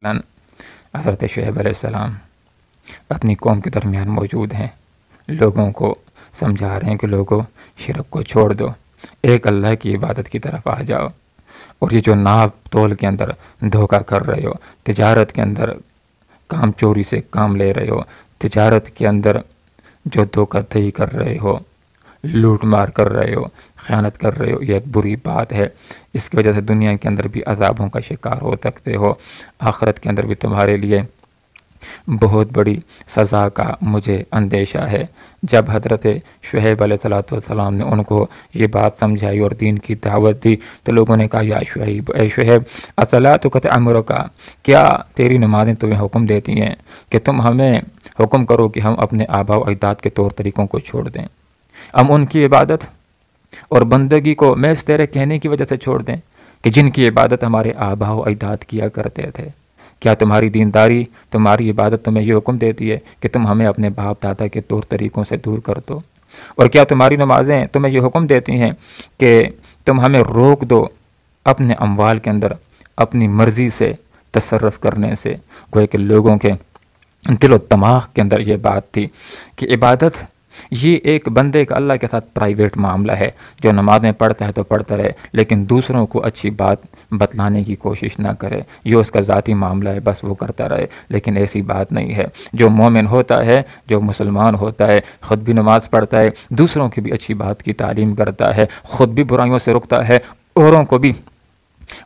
हज़रत शुएब अलैहिस्सलाम अपनी कौम के दरमियान मौजूद हैं, लोगों को समझा रहे हैं कि लोगों शिरक को छोड़ दो, एक अल्लाह की इबादत की तरफ आ जाओ। और ये जो नाप तोल के अंदर धोखा कर रहे हो, तिजारत के अंदर काम चोरी से काम ले रहे हो, तिजारत के अंदर जो धोखाधड़ी कर रहे हो, लूट मार कर रहे हो, ख़यानत कर रहे हो, ये एक बुरी बात है। इसकी वजह से दुनिया के अंदर भी अज़ाबों का शिकार हो सकते हो, आखिरत के अंदर भी तुम्हारे लिए बहुत बड़ी सज़ा का मुझे अंदेशा है। जब हज़रत शुएब अलैहिस्सलाम ने उनको ये बात समझाई और दीन की दावत दी तो लोगों ने कहा, या शुएब, ए शुएब, असलातुका तअमुरुका, क्या तेरी नमाज़ें तुम्हें हुक्म देती हैं कि तुम हमें हुक्म करो कि हम अपने आबा व अजदाद के तौर तरीक़ों को छोड़ दें, हम उनकी इबादत और बंदगी को महज तेरे कहने की वजह से छोड़ दें कि जिनकी इबादत हमारे आबा व अजदाद किया करते थे? क्या तुम्हारी दीनदारी, तुम्हारी इबादत तुम्हें ये हुक्म देती है कि तुम हमें अपने बाप दादा के तौर तरीक़ों से दूर कर दो? और क्या तुम्हारी नमाज़ें तुम्हें ये हुक्म देती हैं कि तुम हमें रोक दो अपने अमवाल के अंदर अपनी मर्ज़ी से तसर्रुफ़ करने से? गोया कि लोगों के दिल व दिमाग के अंदर ये बात थी कि इबादत ये एक बंदे का अल्लाह के साथ प्राइवेट मामला है, जो नमाज़ें पढ़ता है तो पढ़ता रहे, लेकिन दूसरों को अच्छी बात बतलाने की कोशिश ना करे, ये उसका ज़ाती मामला है, बस वो करता रहे। लेकिन ऐसी बात नहीं है। जो मोमिन होता है, जो मुसलमान होता है, ख़ुद भी नमाज़ पढ़ता है, दूसरों की भी अच्छी बात की तालीम करता है, ख़ुद भी बुराइयों से रुकता है, औरों को भी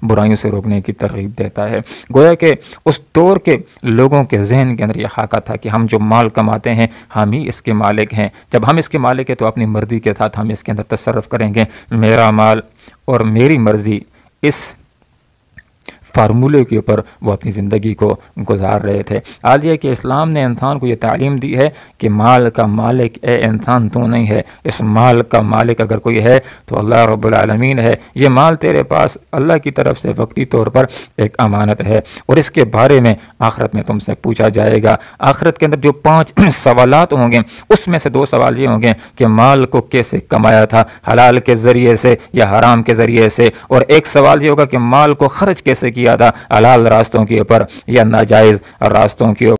बुराइयों से रोकने की तरगीब देता है। गोया कि उस दौर के लोगों के जहन के अंदर यह खाका था कि हम जो माल कमाते हैं हम ही इसके मालिक हैं, जब हम इसके मालिक हैं तो अपनी मर्ज़ी के साथ हम इसके अंदर तसर्रुफ़ करेंगे। मेरा माल और मेरी मर्ज़ी, इस फार्मूले के ऊपर वो अपनी ज़िंदगी को गुजार रहे थे। आज ये कि इस्लाम ने इंसान को ये तालीम दी है कि माल का मालिक ए इंसान तू नहीं है, इस माल का मालिक अगर कोई है तो अल्लाह रब्बुल आलमीन है। ये माल तेरे पास अल्लाह की तरफ से वक्ती तौर पर एक अमानत है और इसके बारे में आखिरत में तुमसे पूछा जाएगा। आखिरत के अंदर जो 5 सवालात होंगे उसमें से 2 सवाल ये होंगे कि माल को कैसे कमाया था, हलाल के ज़रिए से या हराम के ज़रिए से, और एक सवाल ये होगा कि माल को खर्च कैसे किया था, हलाल रास्तों के ऊपर या नाजायज़ रास्तों के ऊपर।